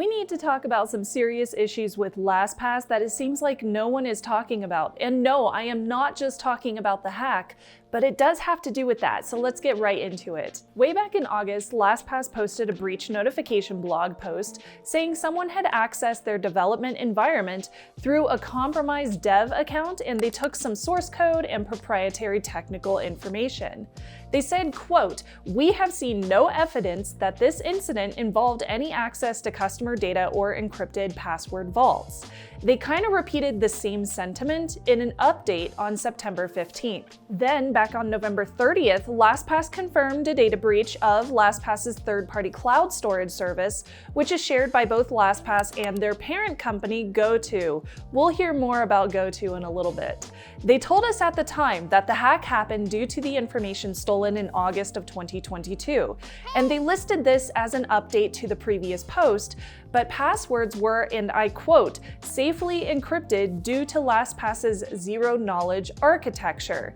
We need to talk about some serious issues with LastPass that it seems like no one is talking about. And no, I am not just talking about the hack, but it does have to do with that, so let's get right into it. Way back in August, LastPass posted a breach notification blog post saying someone had accessed their development environment through a compromised dev account, and they took some source code and proprietary technical information. They said, quote, "We have seen no evidence that this incident involved any access to customer data or encrypted password vaults." They kind of repeated the same sentiment in an update on September 15th. Then, back on November 30th, LastPass confirmed a data breach of LastPass's third-party cloud storage service, which is shared by both LastPass and their parent company, GoTo. We'll hear more about GoTo in a little bit. They told us at the time that the hack happened due to the information stolen in August of 2022, and they listed this as an update to the previous post, but passwords were, and I quote, "safely encrypted due to LastPass's zero-knowledge architecture."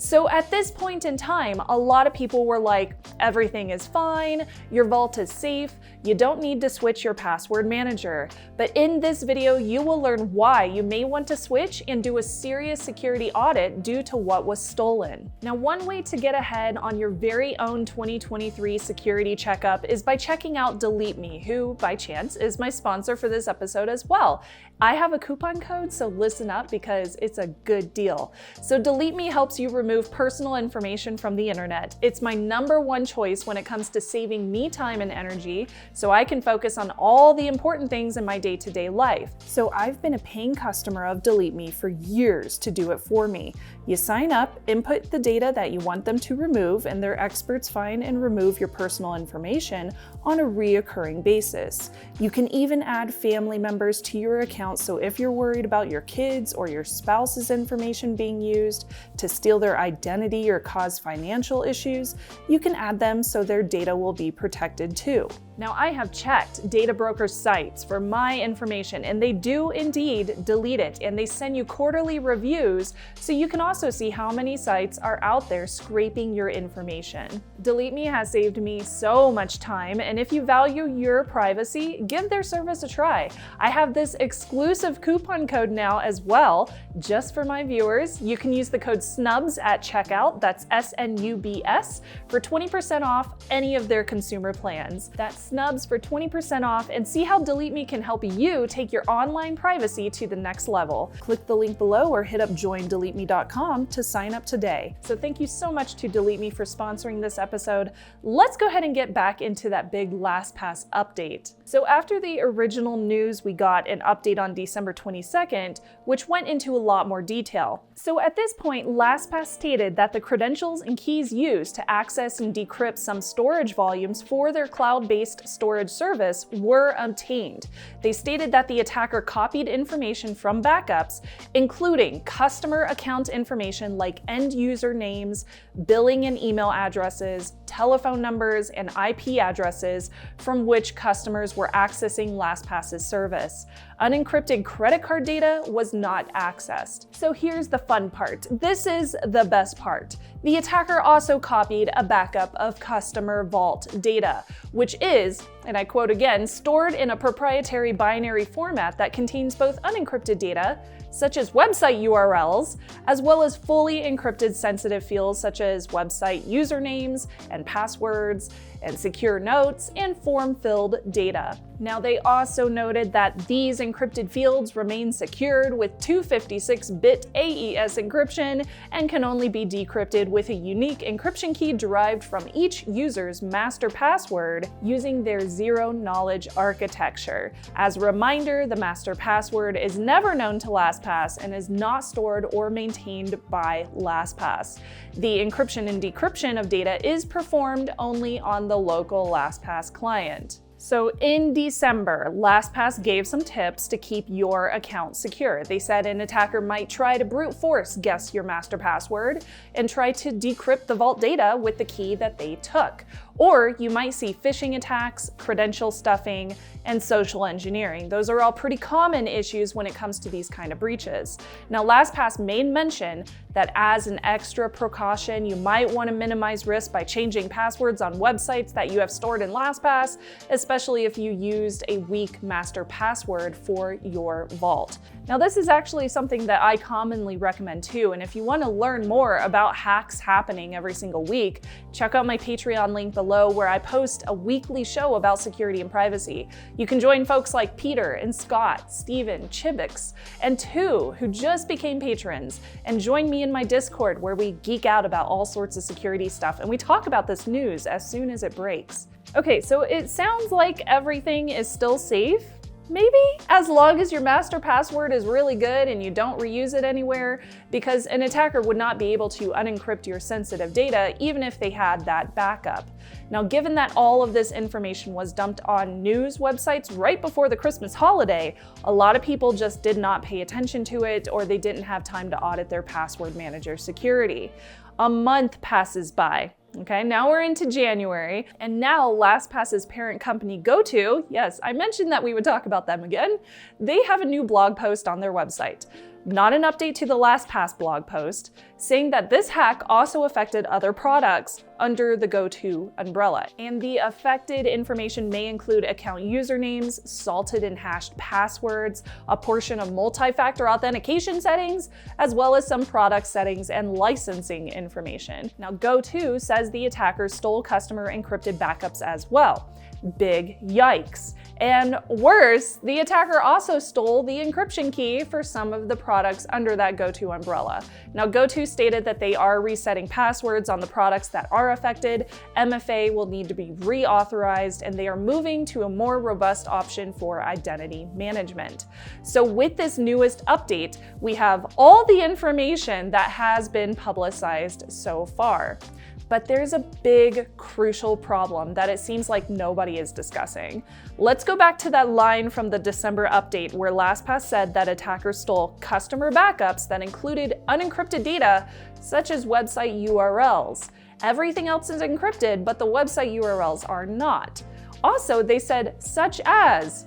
So at this point in time, a lot of people were like, everything is fine, your vault is safe, you don't need to switch your password manager. But in this video, you will learn why you may want to switch and do a serious security audit due to what was stolen. Now, one way to get ahead on your very own 2023 security checkup is by checking out Delete Me, who, by chance, is my sponsor for this episode as well. I have a coupon code, so listen up because it's a good deal. So Delete Me helps you remove personal information from the internet. It's my #1 choice when it comes to saving me time and energy, so I can focus on all the important things in my day-to-day life. So I've been a paying customer of Delete Me for years to do it for me. You sign up, input the data that you want them to remove, and their experts find and remove your personal information on a reoccurring basis. You can even add family members to your account, so if you're worried about your kids or your spouse's information being used to steal their identity or cause financial issues, you can add them so their data will be protected too. Now, I have checked data broker sites for my information, and they do indeed delete it, and they send you quarterly reviews so you can also see how many sites are out there scraping your information. Delete Me has saved me so much time, and if you value your privacy, give their service a try. I have this exclusive coupon code now as well, just for my viewers. You can use the code SNUBS at checkout, that's SNUBS, for 20% off any of their consumer plans. That's SNUBS for 20% off, and see how Delete Me can help you take your online privacy to the next level. Click the link below or hit up joindeleteme.com to sign up today. So thank you so much to Delete Me for sponsoring this episode. Let's go ahead and get back into that big LastPass update. So after the original news, we got an update on December 22nd, which went into a lot more detail. So at this point, LastPass stated that the credentials and keys used to access and decrypt some storage volumes for their cloud-based storage service were obtained. They stated that the attacker copied information from backups, including customer account information like end user names, billing and email addresses, telephone numbers, and IP addresses from which customers were accessing LastPass's service. Unencrypted credit card data was not accessed. So here's the fun part. This is the best part. The attacker also copied a backup of customer vault data, which is, and I quote again, stored in a proprietary binary format that contains both unencrypted data, such as website URLs, as well as fully encrypted sensitive fields such as website usernames and passwords, and secure notes and form-filled data. Now, they also noted that these encrypted fields remain secured with 256-bit AES encryption and can only be decrypted with a unique encryption key derived from each user's master password using their zero-knowledge architecture. As a reminder, the master password is never known to LastPass and is not stored or maintained by LastPass. The encryption and decryption of data is performed only on the local LastPass client. So in December, LastPass gave some tips to keep your account secure. They said an attacker might try to brute force guess your master password and try to decrypt the vault data with the key that they took. Or you might see phishing attacks, credential stuffing, and social engineering. Those are all pretty common issues when it comes to these kind of breaches. Now, LastPass made mention that as an extra precaution, you might want to minimize risk by changing passwords on websites that you have stored in LastPass, especially if you used a weak master password for your vault. Now, this is actually something that I commonly recommend too, and if you want to learn more about hacks happening every single week, check out my Patreon link below where I post a weekly show about security and privacy. You can join folks like Peter and Scott, Steven, Chibix, and Tu, who just became patrons, and join me in my Discord where we geek out about all sorts of security stuff and we talk about this news as soon as it breaks. Okay, so it sounds like everything is still safe. Maybe, as long as your master password is really good and you don't reuse it anywhere, because an attacker would not be able to unencrypt your sensitive data even if they had that backup. Now, given that all of this information was dumped on news websites right before the Christmas holiday, a lot of people just did not pay attention to it, or they didn't have time to audit their password manager security. A month passes by. Okay, now we're into January, and now LastPass's parent company GoTo, yes, I mentioned that we would talk about them again, they have a new blog post on their website. Not an update to the LastPass blog post, saying that this hack also affected other products under the GoTo umbrella. And the affected information may include account usernames, salted and hashed passwords, a portion of multi-factor authentication settings, as well as some product settings and licensing information. Now, GoTo says the attackers stole customer encrypted backups as well. Big yikes. And worse, the attacker also stole the encryption key for some of the products under that GoTo umbrella. Now, GoTo stated that they are resetting passwords on the products that are affected. MFA will need to be reauthorized, and they are moving to a more robust option for identity management. So with this newest update, we have all the information that has been publicized so far. But there's a big, crucial problem that it seems like nobody is discussing. Let's go back to that line from the December update where LastPass said that attackers stole customer backups that included unencrypted data, such as website URLs. Everything else is encrypted, but the website URLs are not. Also, they said such as.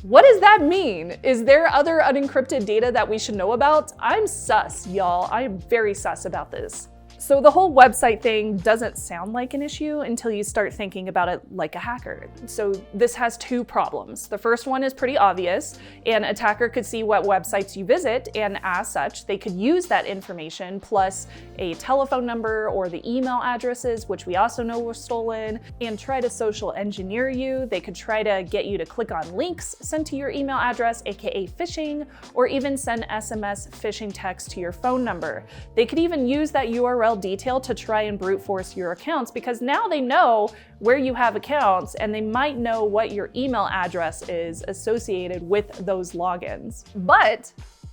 What does that mean? Is there other unencrypted data that we should know about? I'm sus, y'all. I am very sus about this. So the whole website thing doesn't sound like an issue until you start thinking about it like a hacker. So this has two problems. The first one is pretty obvious. An attacker could see what websites you visit, and as such, they could use that information plus a telephone number or the email addresses, which we also know were stolen, and try to social engineer you. They could try to get you to click on links sent to your email address, aka phishing, or even send SMS phishing text to your phone number. They could even use that URL detail to try and brute force your accounts, because now they know where you have accounts and they might know what your email address is associated with those logins. But,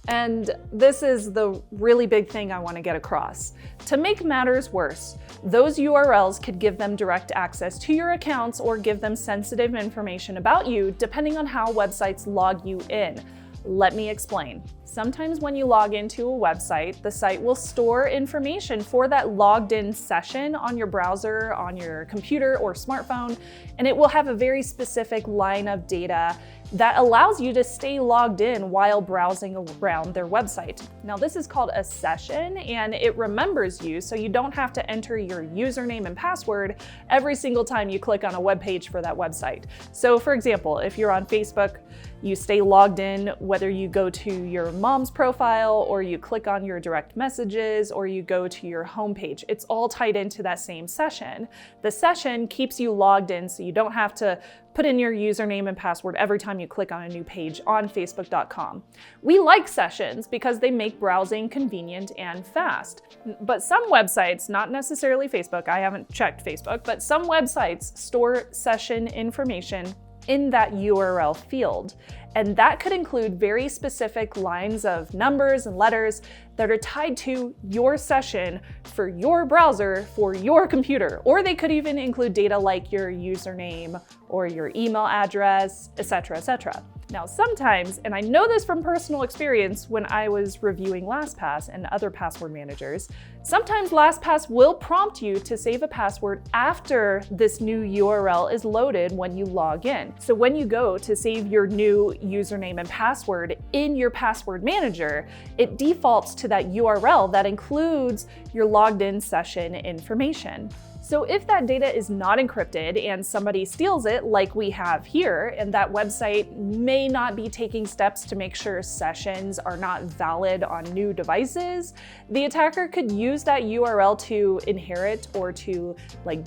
and this is the really big thing I want to get across, to make matters worse, those URLs could give them direct access to your accounts or give them sensitive information about you depending on how websites log you in. Let me explain. Sometimes when you log into a website, the site will store information for that logged in session on your browser, on your computer or smartphone, and it will have a very specific line of data that allows you to stay logged in while browsing around their website. Now, this is called a session, and it remembers you, so you don't have to enter your username and password every single time you click on a web page for that website. So for example, if you're on Facebook, you stay logged in whether you go to your mom's profile or you click on your direct messages or you go to your homepage. It's all tied into that same session. The session keeps you logged in so you don't have to put in your username and password every time you click on a new page on Facebook.com. We like sessions because they make browsing convenient and fast. But some websites, not necessarily Facebook, I haven't checked Facebook, but some websites store session information in that URL field. And that could include very specific lines of numbers and letters that are tied to your session for your browser, for your computer. Or they could even include data like your username or your email address, etc., etc. Now sometimes, and I know this from personal experience when I was reviewing LastPass and other password managers, sometimes LastPass will prompt you to save a password after this new URL is loaded when you log in. So when you go to save your new username and password in your password manager, it defaults to that URL that includes your logged in session information. So if that data is not encrypted and somebody steals it like we have here, and that website may not be taking steps to make sure sessions are not valid on new devices, the attacker could use that URL to inherit or to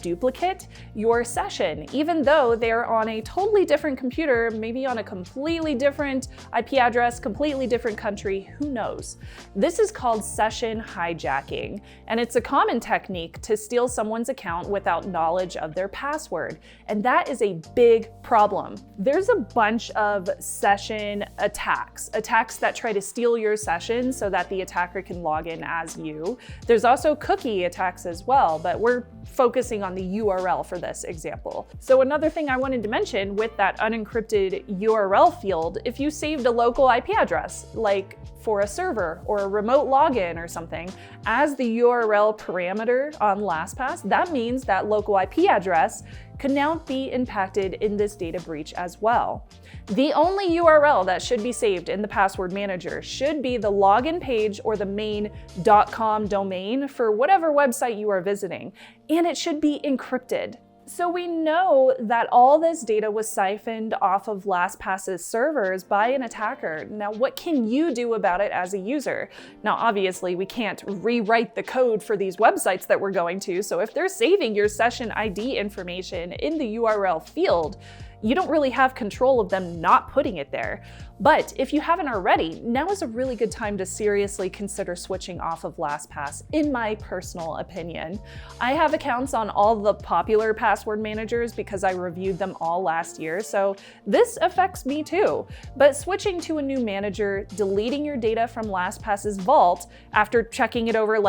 duplicate your session, even though they're on a totally different computer, maybe on a completely different IP address, completely different country, who knows. This is called session hijacking, and it's a common technique to steal someone's account without knowledge of their password, and that is a big problem. There's a bunch of session attacks that try to steal your session so that the attacker can log in as you. There's also cookie attacks as well, but we're focusing on the URL for this example. So another thing I wanted to mention with that unencrypted URL field, if you saved a local IP address, like for a server or a remote login or something, as the URL parameter on LastPass, that means that local IP address could now be impacted in this data breach as well. The only URL that should be saved in the password manager should be the login page or the main .com domain for whatever website you are visiting, and it should be encrypted. So we know that all this data was siphoned off of LastPass's servers by an attacker. Now, what can you do about it as a user? Now, obviously, we can't rewrite the code for these websites that we're going to, so if they're saving your session ID information in the URL field, you don't really have control of them not putting it there. But if you haven't already, now is a really good time to seriously consider switching off of LastPass, in my personal opinion. I have accounts on all the popular password managers because I reviewed them all last year, so this affects me too. But switching to a new manager, deleting your data from LastPass's vault after checking it over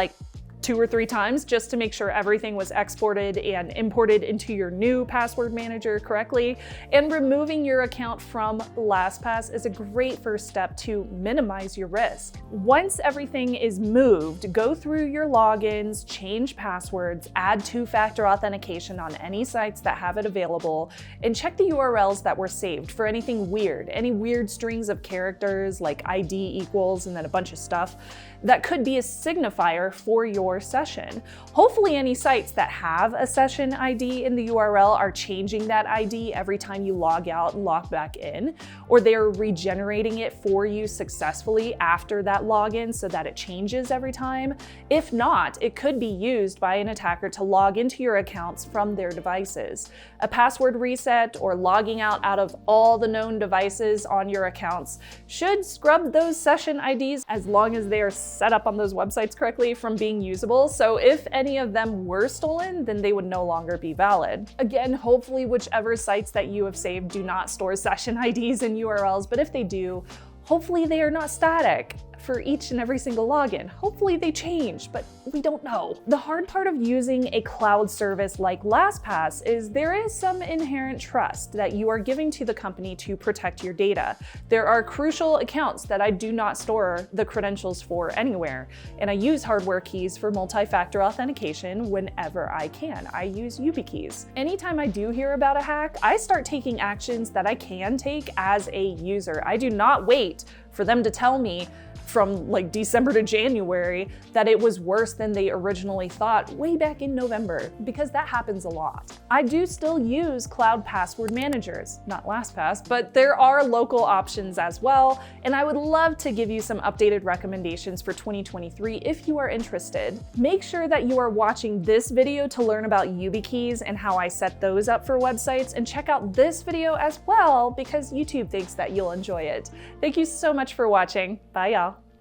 2 or 3 times just to make sure everything was exported and imported into your new password manager correctly, and removing your account from LastPass is a great first step to minimize your risk. Once everything is moved, go through your logins, change passwords, add 2-factor authentication on any sites that have it available, and check the URLs that were saved for anything weird, any weird strings of characters like ID equals and then a bunch of stuff that could be a signifier for your session. Hopefully any sites that have a session ID in the URL are changing that ID every time you log out and log back in, or they're regenerating it for you successfully after that login so that it changes every time. If not, it could be used by an attacker to log into your accounts from their devices. A password reset or logging out of all the known devices on your accounts should scrub those session IDs as long as they are set up on those websites correctly from being usable. So if any of them were stolen, then they would no longer be valid. Again, hopefully whichever sites that you have saved do not store session IDs and URLs, but if they do, hopefully they are not static for each and every single login. Hopefully they change, but we don't know. The hard part of using a cloud service like LastPass is there is some inherent trust that you are giving to the company to protect your data. There are crucial accounts that I do not store the credentials for anywhere, and I use hardware keys for multi-factor authentication whenever I can. I use YubiKeys. Anytime I do hear about a hack, I start taking actions that I can take as a user. I do not wait for them to tell me from December to January that it was worse than they originally thought way back in November, because that happens a lot. I do still use cloud password managers, not LastPass, but there are local options as well, and I would love to give you some updated recommendations for 2023 if you are interested. Make sure that you are watching this video to learn about YubiKeys and how I set those up for websites, and check out this video as well because YouTube thinks that you'll enjoy it. Thank you so much for watching. Bye y'all.